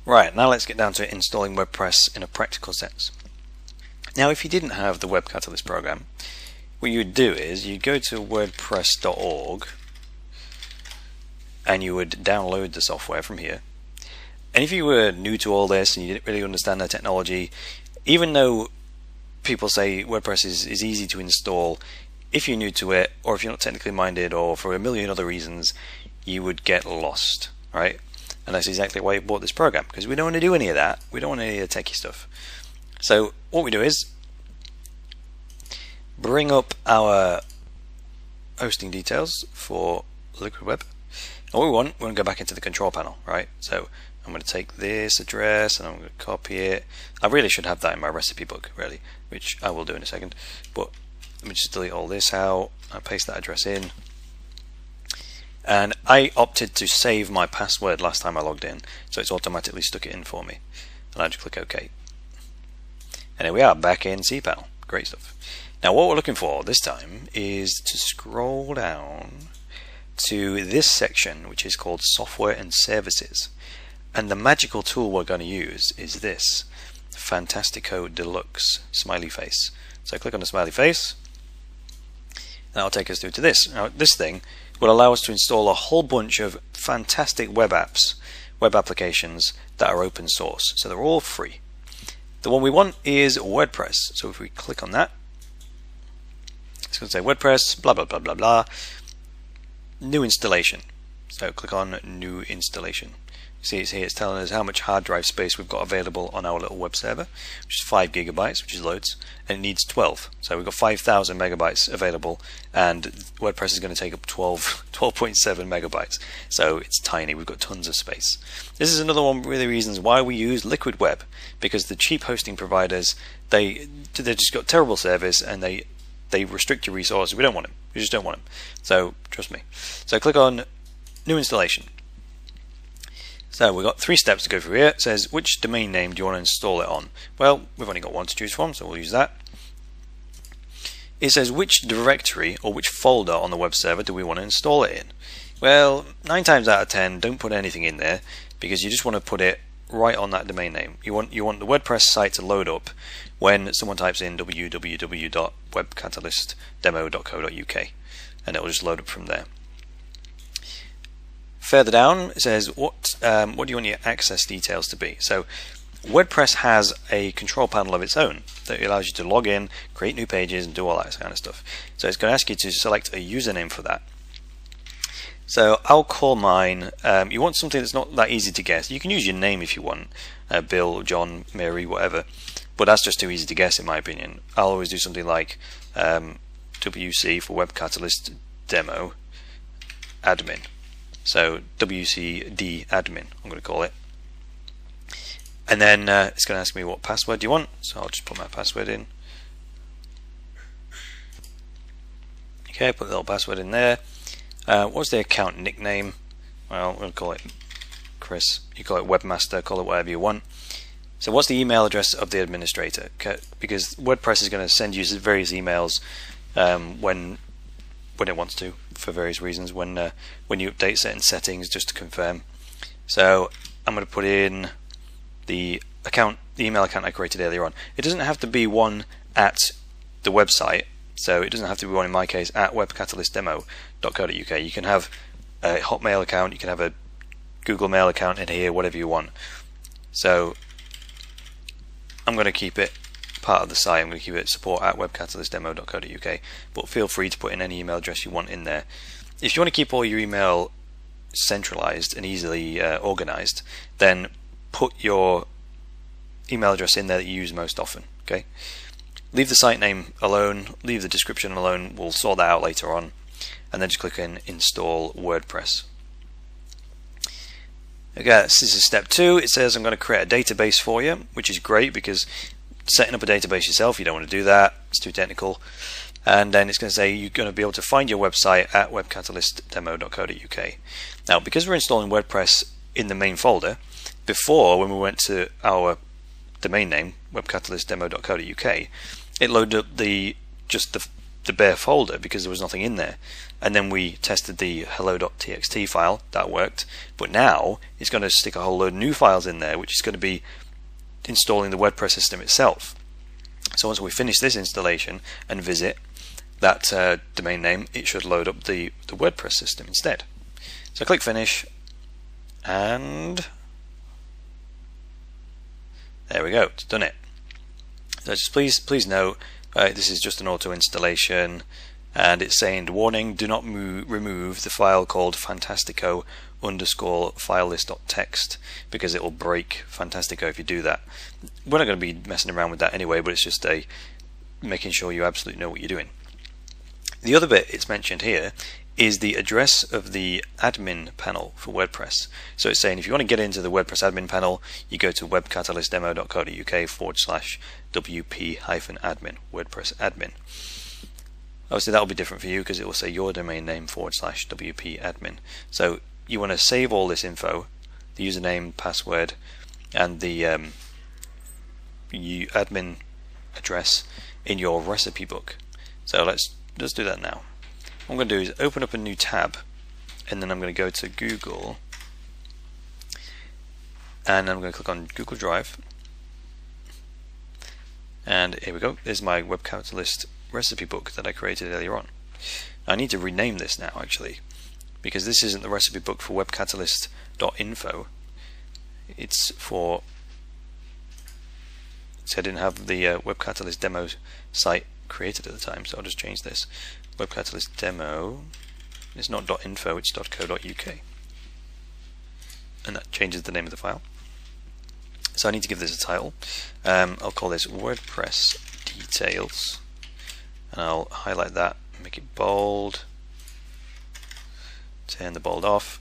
Right, now let's get down to installing WordPress in a practical sense. Now if you didn't have the Web Catalyst program, what you would do is you'd go to wordpress.org and you would download the software from here. And if you were new to all this and you didn't really understand the technology, even though people say WordPress is easy to install, if you're new to it, or if you're not technically minded, or for a million other reasons, you would get lost, right? And that's exactly why I bought this program, because we don't want to do any of that. We don't want any of the techie stuff. So what we do is bring up our hosting details for Liquid Web. And what we want to go back into the control panel, right? So I'm going to take this address and I'm going to copy it. I really should have that in my recipe book, really, which I will do in a second. But let me just delete all this out. I'll paste that address in. And I opted to save my password last time I logged in, so it's automatically stuck it in for me. And I just click OK. And here we are, back in cPanel. Great stuff. Now what we're looking for this time is to scroll down to this section, which is called Software and Services. And the magical tool we're going to use is this, Fantastico Deluxe smiley face. So I click on the smiley face, and that'll take us through to this. Now this thing will allow us to install a whole bunch of fantastic web apps, web applications that are open source. So they're all free. The one we want is WordPress. So if we click on that, it's going to say WordPress, blah, blah, blah, blah, blah. New installation. So click on New Installation. See, it's here, it's telling us how much hard drive space we've got available on our little web server, which is 5 gigabytes, which is loads, and it needs 12. So we've got 5,000 megabytes available, and WordPress is going to take up 12.7 megabytes. So it's tiny, we've got tons of space. This is another one of the reasons why we use Liquid Web, because the cheap hosting providers, they just got terrible service, and they restrict your resources. We don't want them. We just don't want them. So trust me. So click on New Installation. So we've got 3 steps to go through here. It says, which domain name do you want to install it on? Well, we've only got one to choose from, so we'll use that. It says, which directory or which folder on the web server do we want to install it in? Well, 9 times out of 10, don't put anything in there, because you just want to put it right on that domain name. You want the WordPress site to load up when someone types in www.webcatalystdemo.co.uk, and it will just load up from there. Further down it says what do you want your access details to be. So WordPress has a control panel of its own that allows you to log in, create new pages, and do all that kind of stuff. So it's going to ask you to select a username for that. So I'll call mine, you want something that's not that easy to guess. You can use your name if you want, Bill, John, Mary, whatever, but that's just too easy to guess in my opinion. I'll always do something like WC for Web Catalyst Demo Admin. So WCD Admin, I'm going to call it. And then it's going to ask me what password do you want, so I'll just put my password in. Okay, put the little password in there. What's the account nickname? Well, we'll call it Chris. You call it Webmaster, call it whatever you want. So what's the email address of the administrator? Because WordPress is going to send you various emails when it wants to, for various reasons, when you update certain settings, just to confirm. So I'm going to put in the email account I created earlier on. It doesn't have to be one at the website, so it doesn't have to be one, in my case, at webcatalystdemo.co.uk. You can have a Hotmail account, you can have a Google Mail account in here, whatever you want. So I'm going to keep it part of the site. I'm going to keep it support at webcatalystdemo.co.uk, but feel free to put in any email address you want in there. If you want to keep all your email centralized and easily organized, then put your email address in there that you use most often. Okay, leave the site name alone, leave the description alone, we'll sort that out later on, and then just click in Install WordPress. Okay, this is step 2. It says I'm going to create a database for you, which is great because setting up a database yourself, you don't want to do that, it's too technical. And then it's going to say you're going to be able to find your website at webcatalystdemo.co.uk. Now, because we're installing WordPress in the main folder, before, when we went to our domain name, webcatalystdemo.co.uk, it loaded up just the the bare folder because there was nothing in there. And then we tested the hello.txt file, that worked. But now it's going to stick a whole load of new files in there, which is going to be installing the WordPress system itself. So once we finish this installation and visit that domain name, it should load up the WordPress system instead. So click finish, and there we go, it's done it. So just please note, this is just an auto installation, and it's saying, warning, do not remove the file called fantastico_filelist.txt because it will break Fantastico if you do that. We're not going to be messing around with that anyway, but it's just making sure you absolutely know what you're doing. The other bit it's mentioned here is the address of the admin panel for WordPress. So it's saying if you want to get into the WordPress admin panel, you go to webcatalystdemo.co.uk/wp-admin, WordPress admin. Obviously that will be different for you because it will say your domain name /wp-admin. So you want to save all this info, the username, password, and the admin address in your recipe book. So let's do that now. What I'm going to do is open up a new tab, and then I'm going to go to Google, and I'm going to click on Google Drive, and here we go. There's my Web Catalyst recipe book that I created earlier on. I need to rename this now actually, because this isn't the recipe book for webcatalyst.info. It's for, I didn't have the Web Catalyst demo site created at the time, so I'll just change this. Web Catalyst demo, it's not .info, it's .co.uk, and that changes the name of the file. So I need to give this a title. I'll call this WordPress details, and I'll highlight that, make it bold, turn the bold off.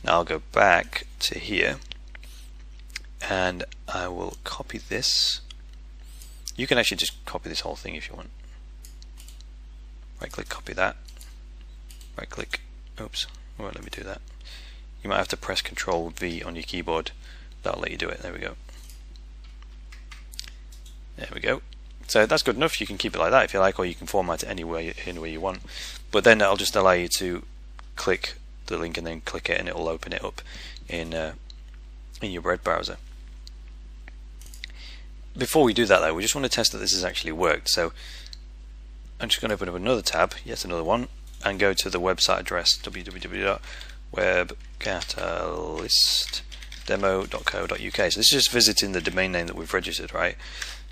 Now I'll go back to here, and I will copy this. You can actually just copy this whole thing if you want. Right click, copy that. Right click, oops, won't let me do that. You might have to press Ctrl V on your keyboard. That'll let you do it. There we go. There we go. So that's good enough. You can keep it like that if you like, or you can format it any way you want. But then that'll just allow you to click the link and then click it, and it'll open it up in your web browser. Before we do that though, we just want to test that this has actually worked. So I'm just going to open up another tab, yet another one, and go to the website address www.webcatalystdemo.co.uk. So this is just visiting the domain name that we've registered, right?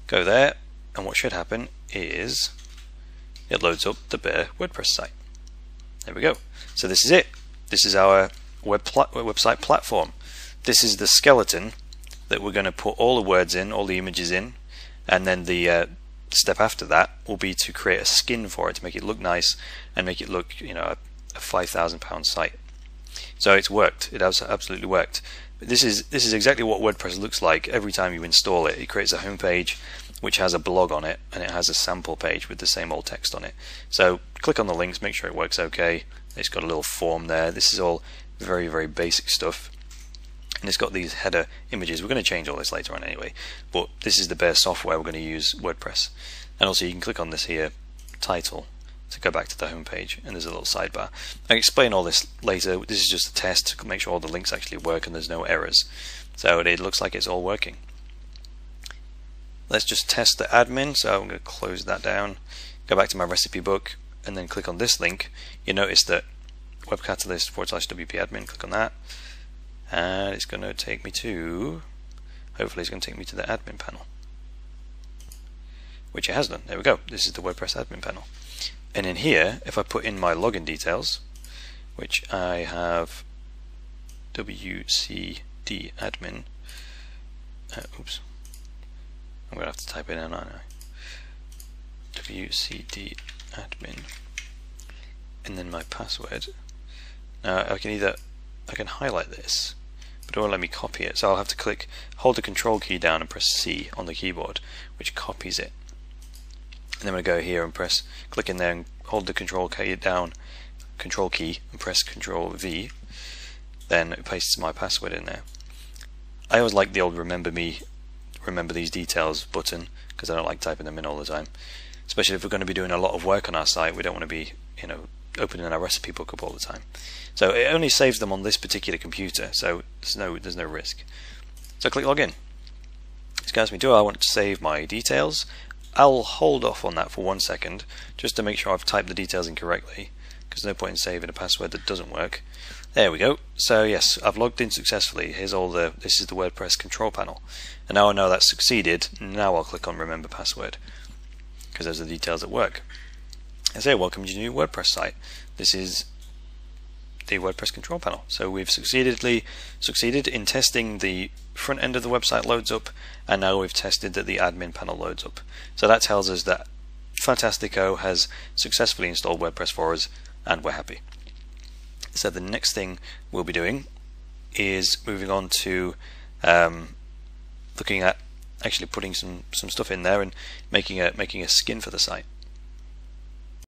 Go there, and what should happen is it loads up the bare WordPress site. There we go. So this is it. This is our website platform. This is the skeleton that we're going to put all the words in, all the images in, and then the step after that will be to create a skin for it to make it look nice and make it look, you know, a £5,000 site. So it's worked. It has absolutely worked. But this is exactly what WordPress looks like every time you install it. It creates a home page which has a blog on it, and it has a sample page with the same old text on it. So click on the links, make sure it works okay. It's got a little form there. This is all very, very basic stuff. And it's got these header images. We're going to change all this later on anyway, but this is the bare software we're going to use, WordPress. And also you can click on this here, title, to go back to the home page, and there's a little sidebar. I'll explain all this later. This is just a test to make sure all the links actually work and there's no errors. So it looks like it's all working. Let's just test the admin. So I'm going to close that down, go back to my recipe book, and then click on this link. You notice that webcatalist/wp-admin, click on that, and it's going to take me to, hopefully it's going to take me to the admin panel, which it has done. There we go. This is the WordPress admin panel. And in here, if I put in my login details, which I have wcd admin, oops, I'm going to have to type it in, aren't I? wcd admin, and then my password. Now I can highlight this, but it won't let me copy it, so I'll have to hold the control key down and press C on the keyboard, which copies it. And then I'm going to go here and click in there and hold the control key and press Control V. Then it pastes my password in there. I always like the old remember these details button because I don't like typing them in all the time. especially if we're going to be doing a lot of work on our site. We don't want to be, opening our recipe book up all the time. So it only saves them on this particular computer, so there's no risk. So click login. It's going to ask me, do I want to save my details? I'll hold off on that for 1 second just to make sure I've typed the details in correctly, because there's no point in saving a password that doesn't work. There we go. So yes, I've logged in successfully. This is the WordPress control panel, and now I know that's succeeded. Now I'll click on remember password, because those are the details that work. I say welcome to your new WordPress site. This is the WordPress control panel. So we've succeeded in testing the front end of the website loads up, and now we've tested that the admin panel loads up. So that tells us that Fantastico has successfully installed WordPress for us, and we're happy. So the next thing we'll be doing is moving on to looking at actually putting some stuff in there and making a skin for the site.